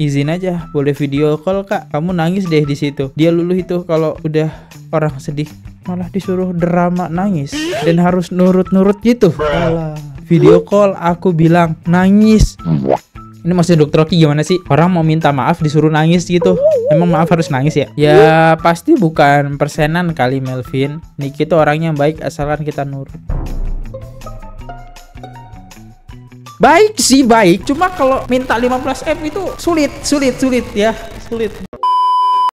izin aja, boleh video call kak, kamu nangis deh di situ. Dia luluh itu kalau udah orang sedih malah disuruh drama nangis dan harus nurut-nurut gitu. Alah, video call aku bilang nangis. Ini maksudnya dokter Oki gimana sih? Orang mau minta maaf disuruh nangis gitu. Emang maaf harus nangis ya? Ya pasti bukan persenan kali Melvin. Niki tuh orangnya baik asalkan kita nurut. Baik sih baik, cuma kalau minta 15M itu sulit ya, sulit.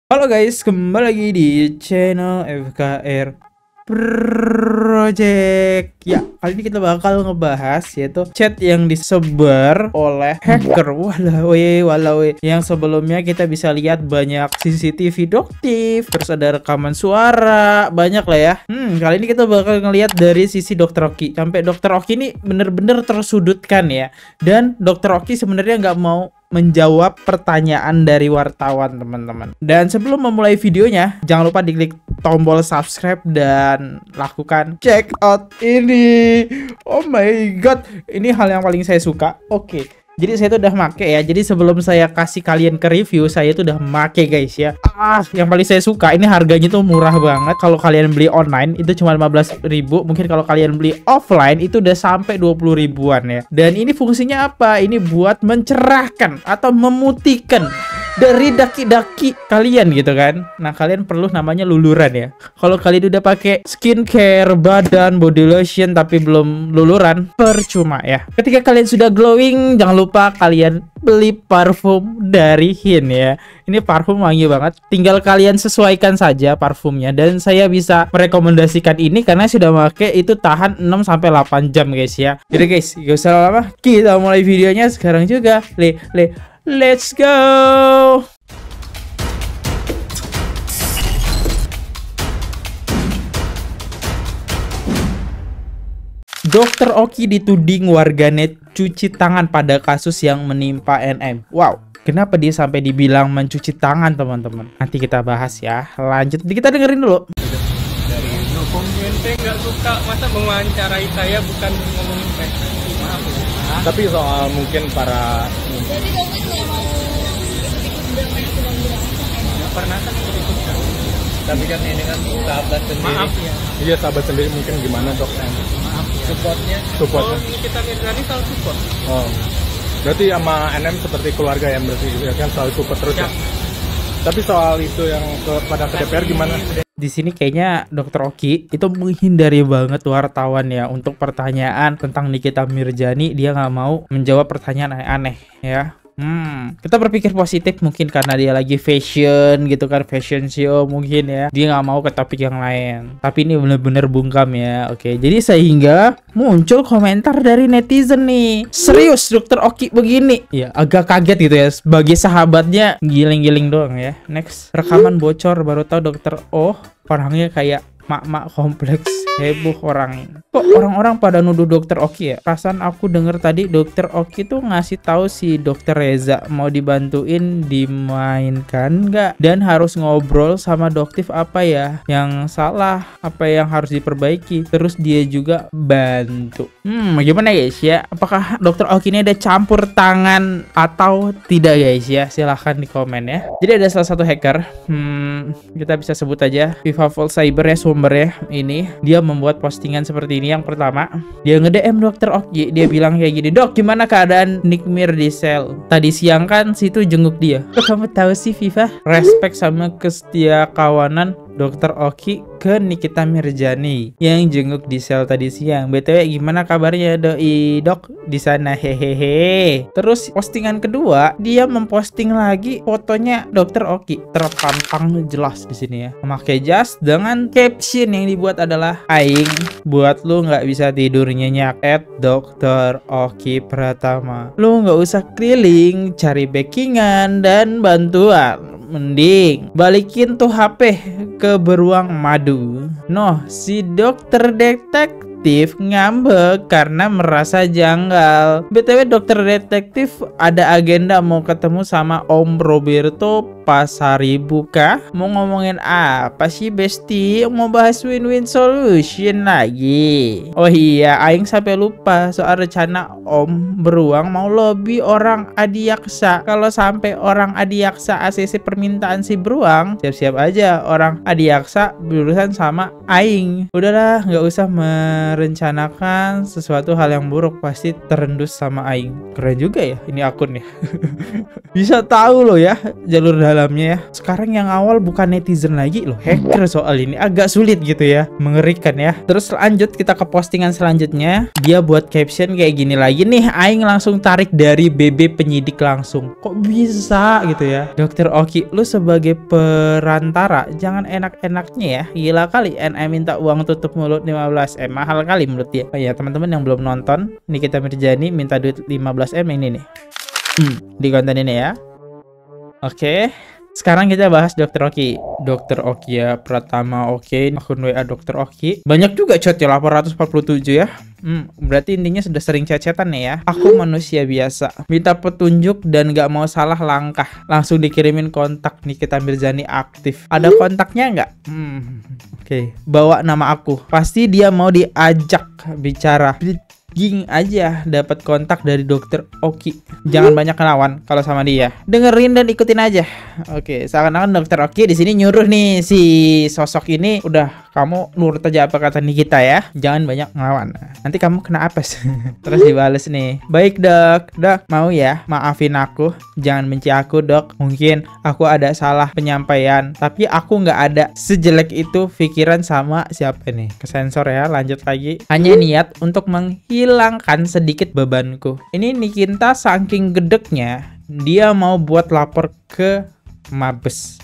Halo guys, kembali lagi di channel FKR Project. Ya, kali ini kita bakal ngebahas yaitu chat yang disebar oleh hacker. Walau yang sebelumnya kita bisa lihat banyak CCTV doktif, terus ada rekaman suara, banyak lah ya. Kali ini kita bakal ngelihat dari sisi Dokter Oki. Sampai Dokter Oki ini bener-bener tersudutkan ya. Dan Dokter Oki sebenarnya nggak mau menjawab pertanyaan dari wartawan, teman-teman. Dan sebelum memulai videonya, jangan lupa diklik tombol subscribe dan lakukan check out ini. Oh my god, ini hal yang paling saya suka. Oke. Jadi saya tuh udah make ya. Jadi sebelum saya kasih kalian ke review, saya tuh udah make guys ya. Yang paling saya suka ini harganya tuh murah banget. Kalau kalian beli online itu cuma 15.000. Mungkin kalau kalian beli offline itu udah sampai 20 ribuan ya. Dan ini fungsinya apa? Ini buat mencerahkan atau memutihkan dari daki-daki kalian gitu kan. Nah, kalian perlu namanya luluran ya. Kalau kalian udah pakai skincare, badan, body lotion tapi belum luluran, percuma ya. Ketika kalian sudah glowing, jangan lupa kalian beli parfum dari Hin ya. Ini parfum wangi banget. Tinggal kalian sesuaikan saja parfumnya. Dan saya bisa merekomendasikan ini karena sudah pakai itu tahan 6-8 jam guys ya. Jadi guys, gak usah lama, kita mulai videonya sekarang juga. Let's go. Dokter Oki dituding warganet cuci tangan pada kasus yang menimpa NM. Wow, kenapa dia sampai dibilang mencuci tangan, teman-teman? Nanti kita bahas ya. Lanjut, kita dengerin dulu. Dari komentar nggak suka, masa mewawancarai saya bukan ngomongin prestasi. Maaf ya. Tapi soal mungkin para Jadi kamu nggak mau ikut yang sedang berlangsung? Pernah kan ikut-ikut. Tapi kan ini kan sahabat sendiri. Maaf ya. iya sahabat sendiri mungkin gimana dok? Maaf ya. Supportnya. Supportnya. Oh, Nikita Mirzani selalu support. Oh, berarti sama NM seperti keluarga yang berarti ya kan selalu support terus ya. Tapi soal itu yang pada ke DPR gimana? Di sini kayaknya Dokter Oki itu menghindari banget wartawan ya untuk pertanyaan tentang Nikita Mirzani. Dia nggak mau menjawab pertanyaan aneh-aneh ya. Kita berpikir positif mungkin karena dia lagi fashion gitu kan, fashion show mungkin ya. Dia nggak mau ke topik yang lain. Tapi ini bener-bener bungkam ya. Oke, jadi sehingga muncul komentar dari netizen nih. Serius Dokter Oki begini? Ya agak kaget gitu ya. Sebagai sahabatnya giling-giling doang ya. Next, rekaman bocor baru tahu Dokter orangnya kayak mak-mak kompleks. Heboh orang. Kok orang-orang pada nuduh Dokter Oki ya? Perasaan aku denger tadi Dokter Oki tuh ngasih tahu si Dokter Reza mau dibantuin dimainkan nggak? Dan harus ngobrol sama doktif apa ya yang salah, apa yang harus diperbaiki. Terus dia juga bantu. Gimana guys ya? Apakah Dokter Oki ini ada campur tangan atau tidak guys ya? Silahkan di komen ya. Jadi ada salah satu hacker. Kita bisa sebut aja Viva Volt Cyber ya sumbernya ini. Dia membuat postingan seperti ini. Yang pertama, dia nge-DM Dokter Oki. Dia bilang kayak gini, "Dok, gimana keadaan Nick Mir di sel? Tadi siang kan situ jenguk dia." Kok kamu tahu sih, Viva? Respect sama kesetia kawanan Dokter Oki ke Nikita Mirzani yang jenguk di sel tadi siang. BTW gimana kabarnya dok di sana? Hehehe. Terus postingan kedua, dia memposting lagi fotonya Dokter Oki terpampang jelas di sini ya. Memakai jas dengan caption yang dibuat adalah "Aing buat lu nggak bisa tidur nyenyak Dokter Oki Pratama. Lu nggak usah keliling cari backingan dan bantuan. Mending balikin tuh HP ke beruang madu." Noh, si dokter detektif detektif ngambek karena merasa janggal. BTW dokter detektif ada agenda mau ketemu sama Om Roberto Pasaribu kah? Mau ngomongin apa sih Besti? Mau bahas win-win solution lagi. Oh iya, aing sampai lupa soal rencana Om Beruang mau lobby orang Adiaksa. Kalau sampai orang Adiaksa ACC permintaan si Beruang, siap-siap aja orang Adiaksa berurusan sama aing. Udahlah, nggak usah merencanakan sesuatu hal yang buruk, pasti terendus sama aing. Keren juga ya ini akunnya. Bisa tahu loh ya jalur dalamnya ya. Sekarang yang awal bukan netizen lagi loh, hacker soal ini. Agak sulit gitu ya, mengerikan ya. Terus lanjut kita ke postingan selanjutnya. Dia buat caption kayak gini lagi nih, aing langsung tarik dari BB penyidik langsung. Kok bisa gitu ya? Dokter Oki, lu sebagai perantara jangan enak-enaknya ya. Gila kali NM minta uang tutup mulut 15M. Mahal kali menurut dia. Oh ya teman-teman yang belum nonton, Nikita Mirzani minta duit 15M ini nih. Di konten ini ya. Oke, sekarang kita bahas Dokter Oki. Dokter Oki ya, Pratama Oki, akun WA Dokter Oki. Banyak juga chat ya, 847 ya. Berarti intinya sudah sering chat-chatan nih ya. Aku manusia biasa, minta petunjuk dan gak mau salah langkah. Langsung dikirimin kontak Nikita Mirzani aktif. Ada kontaknya nggak? Oke, bawa nama aku. Pasti dia mau diajak bicara. Ging aja dapat kontak dari Dokter Oki. Jangan banyak lawan kalau sama dia. Dengerin dan ikutin aja. Oke, seakan-akan Dokter Oki di sini nyuruh nih si sosok ini, udah kamu nurut aja apa kata Nikita ya. Jangan banyak ngelawan. Nanti kamu kena apes. Terus dibales nih. Baik dok, dok mau ya maafin aku. Jangan benci aku dok. Mungkin aku ada salah penyampaian, tapi aku nggak ada sejelek itu pikiran sama siapa nih. Kesensor ya. Lanjut lagi. Hanya niat untuk hilangkan sedikit bebanku. Ini Nikita saking gedeknya, dia mau buat lapor ke Mabes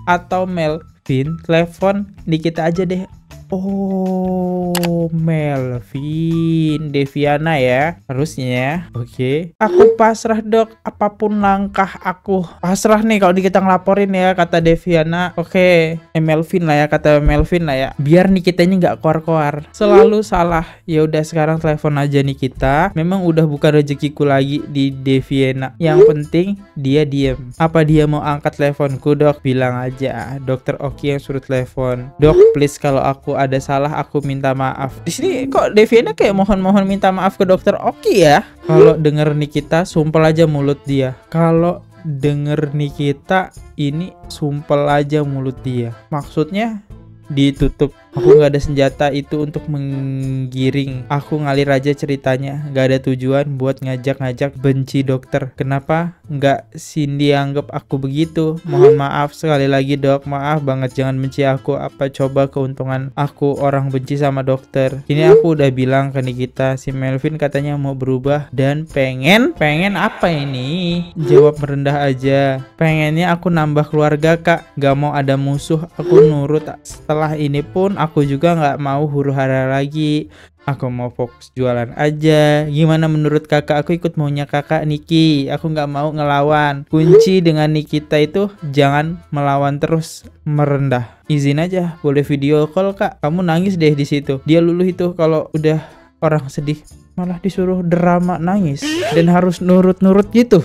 atau Melvin. Telepon Nikita aja deh. Oh, Melvin Deviana ya harusnya. Oke. Aku pasrah dok, apapun langkah aku pasrah nih kalau kita ngelaporin ya, kata Deviana. Oke, Melvin lah ya, kata Melvin lah ya. Biar Nikitanya nggak koar-koar, selalu salah. Ya udah sekarang telepon aja Nikita. Memang udah bukan rezekiku lagi di Deviana. Yang penting dia diem. Apa dia mau angkat teleponku dok? Bilang aja Dokter Oki yang suruh telepon. Dok please, kalau aku ada salah aku minta maaf. Di sini kok Deviana kayak mohon-mohon minta maaf ke Dokter Oki ya. Kalau denger Nikita sumpel aja mulut dia. Kalau denger Nikita ini sumpel aja mulut dia. Maksudnya ditutup. Aku nggak ada senjata itu untuk menggiring. Aku ngalir aja ceritanya. Nggak ada tujuan buat ngajak-ngajak benci dokter. Kenapa nggak Cindy anggap aku begitu? Mohon maaf sekali lagi dok. Maaf banget, jangan benci aku. Apa coba keuntungan aku orang benci sama dokter? Ini aku udah bilang ke Nikita. Si Melvin katanya mau berubah dan pengen apa ini? Jawab merendah aja. Pengennya aku nambah keluarga kak. Gak mau ada musuh. Aku nurut. Setelah ini pun aku juga nggak mau huru-hara lagi. Aku mau fokus jualan aja. Gimana menurut kakak? Aku ikut maunya kakak Niki. Aku nggak mau ngelawan. Kunci dengan Nikita itu jangan melawan terus, merendah. Izin aja, boleh video call kak. Kamu nangis deh di situ. Dia luluh itu kalau udah orang sedih, malah disuruh drama nangis dan harus nurut-nurut gitu.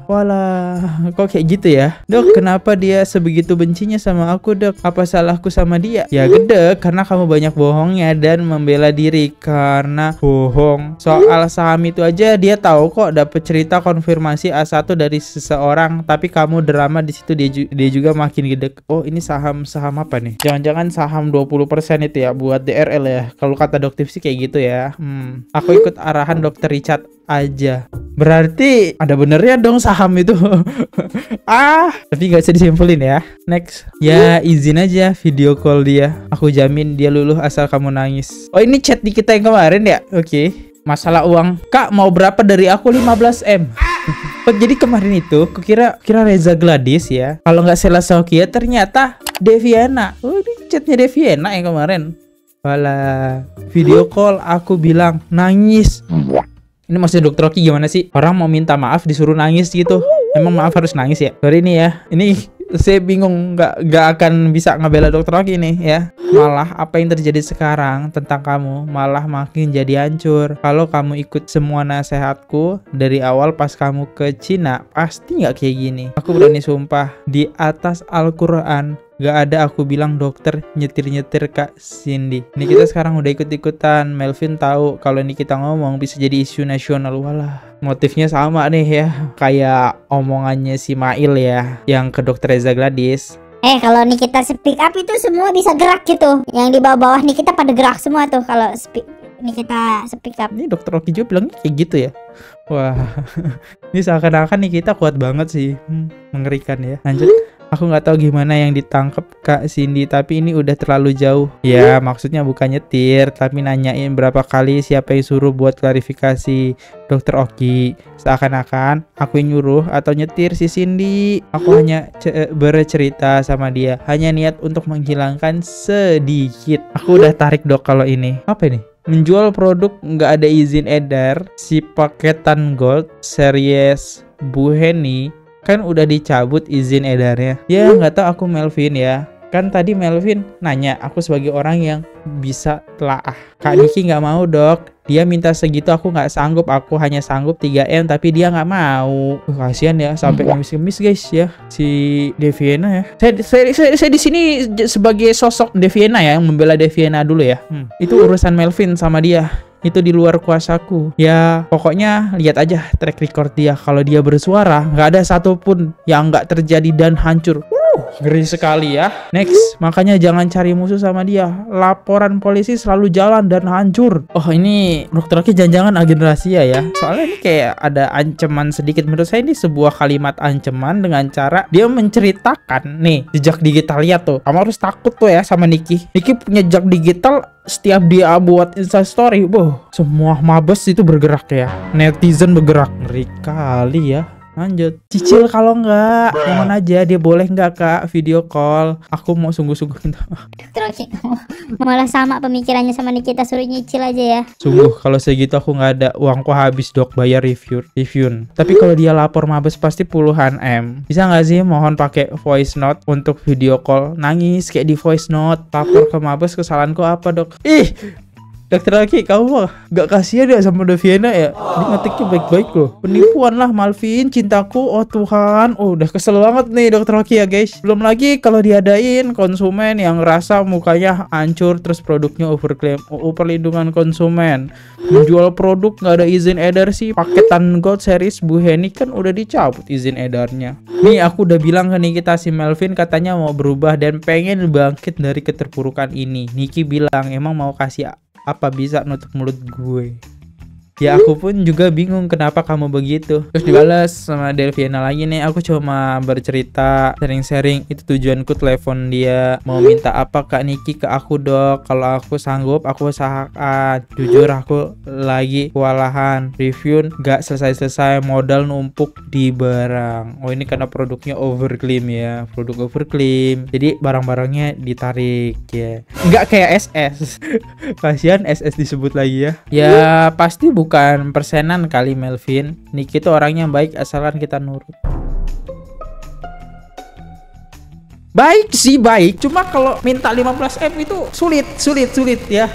Walah, kok kayak gitu ya? Dok, kenapa dia sebegitu bencinya sama aku dok? Apa salahku sama dia? Ya gede, karena kamu banyak bohongnya dan membela diri karena bohong. Soal saham itu aja dia tahu kok, dapet cerita konfirmasi A1 dari seseorang, tapi kamu drama di situ, dia juga makin gede. Oh, ini saham apa nih? Jangan-jangan saham 20% itu ya buat DRL ya. Kalau kata dokter sih kayak gitu ya. Aku ikut arahan Dokter Richard aja. Berarti ada benernya dong saham itu. Tapi gak bisa disimpulin ya. Next. Ya izin aja video call dia. Aku jamin dia luluh asal kamu nangis. Oh ini chat di kita yang kemarin ya. Oke. Masalah uang. Kak mau berapa dari aku? 15M. Jadi kemarin itu kira Reza Gladys ya. Kalau nggak Sela Sokia ternyata Deviana. Oh ini chatnya Deviana yang kemarin. Walah. Video call aku bilang nangis. Ini maksudnya Dokter Oki gimana sih? Orang mau minta maaf disuruh nangis gitu. Emang maaf harus nangis ya? Sorry nih ya. Ini saya bingung, nggak akan bisa ngebela dokter Oki nih ya. Malah apa yang terjadi sekarang tentang kamu malah makin jadi hancur. Kalau kamu ikut semua nasihatku dari awal pas kamu ke Cina, pasti nggak kayak gini. Aku berani sumpah di atas Al-Quran, gak ada aku bilang dokter nyetir-nyetir Kak Cindy. Ini kita sekarang udah ikut-ikutan. Melvin tahu kalau ini kita ngomong bisa jadi isu nasional. Walah, motifnya sama nih ya, kayak omongannya si Mail ya, yang ke dokter Reza Gladys. Kalau Nikita speak up itu semua bisa gerak gitu. Yang di bawah-bawah Nikita pada gerak semua tuh kalau Nikita speak up. Ini dokter Oki juga bilangnya kayak gitu ya. Wah, ini seakan-akan nih kita kuat banget sih. Mengerikan ya. Lanjut. Aku nggak tahu gimana yang ditangkap Kak Cindy, tapi ini udah terlalu jauh. Ya, maksudnya bukan nyetir, tapi nanyain berapa kali siapa yang suruh buat klarifikasi dokter Oki. Seakan-akan aku yang nyuruh atau nyetir si Cindy. Aku hanya bercerita sama dia, hanya niat untuk menghilangkan sedikit. Aku udah tarik dok kalau ini. Apa ini? Menjual produk nggak ada izin edar. Si paketan gold series Bu Heni kan udah dicabut izin edarnya. Ya nggak tahu aku Melvin ya. Kan tadi Melvin nanya aku sebagai orang yang bisa telaah. Kak Niki nggak mau dok. Dia minta segitu, aku nggak sanggup. Aku hanya sanggup 3M tapi dia nggak mau. Kasihan ya, sampai ngemis-ngemis guys ya si Deviena ya. Saya di sini sebagai sosok Deviena ya, yang membela Deviena dulu ya. Itu urusan Melvin sama dia. Itu di luar kuasaku. Ya pokoknya lihat aja track record dia. Kalau dia bersuara nggak ada satupun yang nggak terjadi dan hancur. Ngeri sekali ya. Next, makanya jangan cari musuh sama dia. Laporan polisi selalu jalan dan hancur. Oh ini dokter Oki jangan-jangan agen rahasia ya. Soalnya ini kayak ada ancaman sedikit. Menurut saya ini sebuah kalimat ancaman dengan cara dia menceritakan nih jejak digital. Lihat tuh, kamu harus takut tuh ya sama Niki. Niki punya jejak digital. Setiap dia buat Instastory, semua mabes itu bergerak ya. Netizen bergerak. Ngeri kali ya. Lanjut. Cicil kalau enggak, mohon aja dia boleh enggak Kak video call. Aku mau sungguh-sungguh minta maaf. Dokter Oki malah sama pemikirannya sama Nikita, suruh nyicil aja ya. Sungguh kalau segitu aku nggak ada uangku habis dok bayar review. Tapi kalau dia lapor mabes pasti puluhan M. Bisa nggak sih mohon pakai voice note untuk video call? Nangis kayak di voice note. Lapor ke mabes, kesalahanku apa dok? Ih, Dokter Oki, kamu gak kasihan ya sama Deviena ya? Ini ngetiknya baik-baik loh. Penipuan lah Malvin, cintaku. Oh Tuhan, udah kesel banget nih Dokter Oki ya guys. Belum lagi kalau diadain konsumen yang ngerasa mukanya hancur terus produknya overclaim. Perlindungan konsumen. Menjual produk gak ada izin edar sih. Paketan Gold Series Bu Heni kan udah dicabut izin edarnya. Nih aku udah bilang ke Nikita si Melvin katanya mau berubah dan pengen bangkit dari keterpurukan ini. Niki bilang emang mau kasih apa bisa nutup mulut gue. Ya aku pun juga bingung kenapa kamu begitu. Terus dibalas sama Delviana lagi nih. Aku cuma bercerita, sharing-sharing. Itu tujuanku telepon dia. Mau minta apa Kak Niki ke aku dok. Kalau aku sanggup aku usahakan. Jujur aku lagi kewalahan. Review gak selesai-selesai. Modal numpuk di barang. Oh ini karena produknya overclaim ya. Produk overclaim. Jadi barang-barangnya ditarik ya. Nggak kayak SS. Kasihan SS disebut lagi ya. Ya pasti bukan persenan kali Melvin. Niki tuh orangnya baik asalkan kita nurut. Baik sih baik, cuma kalau minta 15M itu sulit ya.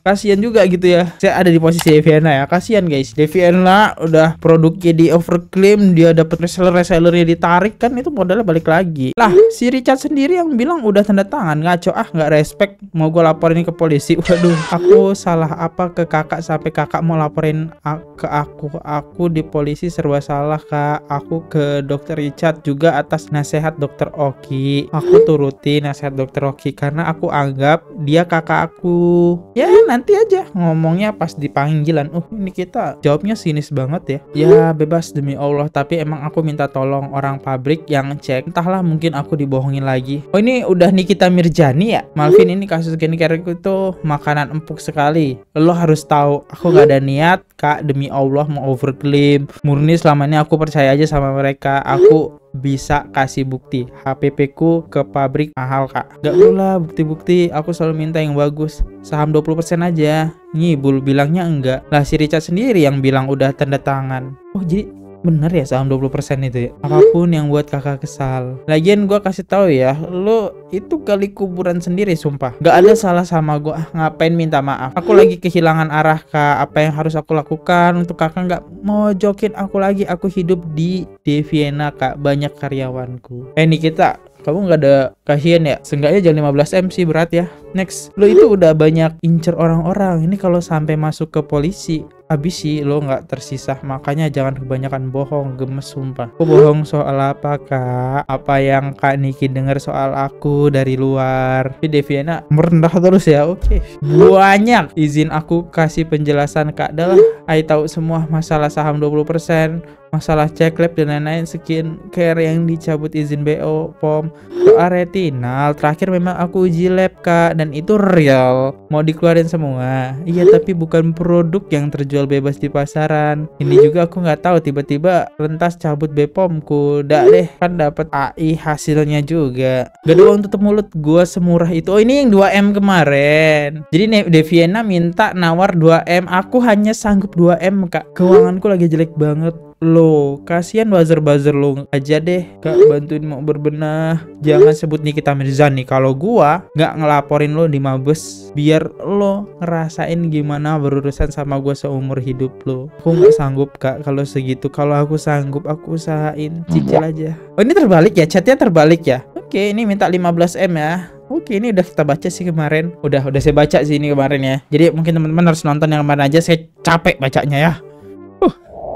Kasihan juga gitu ya. Saya ada di posisi Deviana ya. Kasihan guys. Deviana udah produknya di overclaim, dia dapat resellernya ditarik kan itu modalnya balik lagi. Lah, si Richard sendiri yang bilang udah tanda tangan, ngaco nggak respect, mau gue laporin ke polisi. Waduh, aku salah apa ke kakak sampai kakak mau laporin ke aku. Aku di polisi serba salah Kak. Aku ke dokter Richard juga atas nasihat dokter Oki. Aku turuti nasihat dokter Oki karena aku anggap dia kakak aku. Ya nanti aja ngomongnya pas di panggilan. Ini kita jawabnya sinis banget ya. Ya bebas demi Allah. Tapi emang aku minta tolong orang pabrik yang cek. Entahlah mungkin aku dibohongin lagi. Oh ini udah Nikita Mirjani ya. Malvin ini kasus skincare itu makanan empuk sekali. Lo harus tahu aku gak ada niat Kak, demi Allah mau overclaim. Murni selama ini aku percaya aja sama mereka. Aku bisa kasih bukti HPP ku ke pabrik mahal Kak. Gak perlu lah bukti-bukti. Aku selalu minta yang bagus. Saham 20% aja. Ngibul bilangnya enggak. Lah si Richard sendiri yang bilang udah tanda tangan. Oh jadi Bener ya saham 20% itu ya. Apapun yang buat kakak kesal. Lagian gua kasih tahu ya, lo itu kali kuburan sendiri sumpah. Gak ada salah sama gua. Ngapain minta maaf? Aku lagi kehilangan arah kak. Apa yang harus aku lakukan untuk kakak nggak mau jokin aku lagi? Aku hidup di Vienna kak. Banyak karyawanku. Nikita, kamu nggak ada kasihan ya? Seenggaknya jangan 15M sih, berat ya. Next, lo itu udah banyak incer orang-orang. Ini kalau sampai masuk ke polisi, habis sih lo nggak tersisa. Makanya jangan kebanyakan bohong, gemes sumpah. Aku bohong soal apa kak? Apa yang kak Niki dengar soal aku dari luar? Tapi Deviana merendah terus ya. Oke. Banyak. Izin aku kasih penjelasan kak. Adalah, I tahu semua masalah saham 20%, masalah cek lab dan lain-lain, skin care yang dicabut izin BO, POM, doa retinal. Terakhir memang aku uji lab kak, dan itu real. Mau dikeluarin semua. Iya, tapi bukan produk yang terjual bebas di pasaran. Ini juga aku nggak tahu, tiba-tiba rentas cabut BPOM-ku. Dah deh, kan dapat AI hasilnya juga. Gak ada uang tutup mulut gua semurah itu. Oh, ini yang 2M kemarin. Jadi Deviana minta nawar 2M. Aku hanya sanggup 2M kak. Keuanganku lagi jelek banget. Lo, kasihan buzzer-buzzer lo aja deh kak, bantuin mau berbenah. Jangan sebut Nikita Mirzani kalau gua nggak ngelaporin lo di Mabes, biar lo ngerasain gimana berurusan sama gua seumur hidup lo. Aku nggak sanggup kak kalau segitu. Kalau aku sanggup, aku usahain. Cicil aja. Oh, ini terbalik ya, chatnya terbalik ya. Oke, ini minta 15M ya. Oke, ini udah kita baca sih kemarin. Udah saya baca sih ini kemarin ya. Jadi mungkin teman-teman harus nonton yang kemarin aja, saya capek bacanya ya.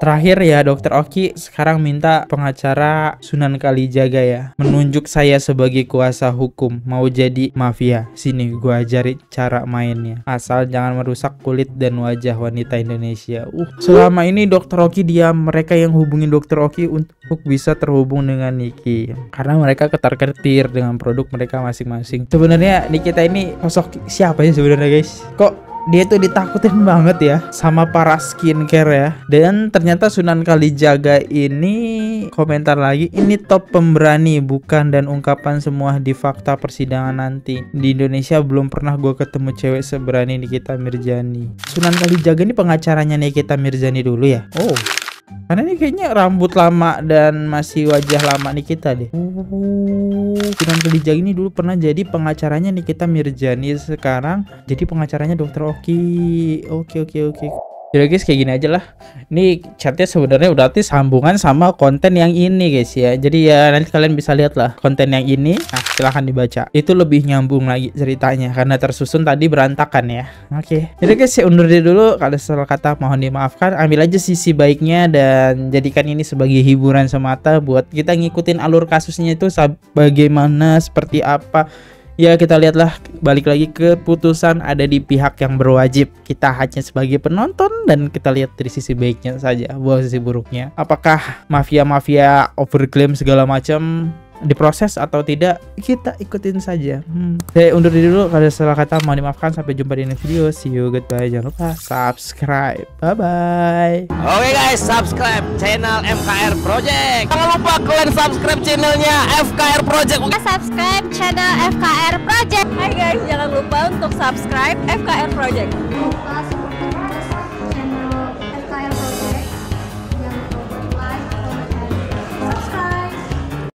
Terakhir ya, Dokter Oki sekarang minta pengacara Sunan Kalijaga ya menunjuk saya sebagai kuasa hukum. Mau jadi mafia. Sini gua ajari cara mainnya. Asal jangan merusak kulit dan wajah wanita Indonesia. Selama ini Dokter Oki diam. Mereka yang hubungin Dokter Oki untuk bisa terhubung dengan Niki, karena mereka ketar-ketir dengan produk mereka masing-masing. Sebenarnya Nikita ini sosok siapa sih sebenarnya guys? Kok dia tuh ditakutin banget ya sama para skincare ya. Dan ternyata Sunan Kalijaga ini komentar lagi, ini top pemberani bukan, dan ungkapan semua di fakta persidangan nanti. Di Indonesia belum pernah gue ketemu cewek seberani Nikita Mirzani. Sunan Kalijaga ini pengacaranya Nikita Mirzani dulu ya. Oh, karena ini kayaknya rambut lama dan masih wajah lama Nikita deh. Sunan Kalijaga ini dulu pernah jadi pengacaranya Nikita Mirzani, sekarang jadi pengacaranya Dokter Oki. Oke. Jadi guys, kayak gini aja lah. Ini chatnya sebenarnya udah sambungan sama konten yang ini guys ya. Jadi ya nanti kalian bisa lihat lah konten yang ini. Nah, silahkan dibaca. Itu lebih nyambung lagi ceritanya karena tersusun tadi berantakan ya. Oke. Jadi guys, saya undur dulu. Kalau salah kata mohon dimaafkan. Ambil aja sisi baiknya dan jadikan ini sebagai hiburan semata buat kita ngikutin alur kasusnya itu bagaimana, seperti apa. Ya kita lihatlah, balik lagi ke putusan ada di pihak yang berwajib. Kita hanya sebagai penonton dan kita lihat dari sisi baiknya saja, bukan sisi buruknya. Apakah mafia-mafia overclaim segala macam diproses atau tidak, kita ikutin saja. Saya undur diri dulu. Kalau salah kata mohon dimaafkan. Sampai jumpa di next video. See you, goodbye. Jangan lupa subscribe. Bye bye. Oke guys, subscribe channel FKR Project. Jangan lupa kalian subscribe channelnya FKR Project. Subscribe channel FKR Project. Hai guys, jangan lupa untuk subscribe FKR Project.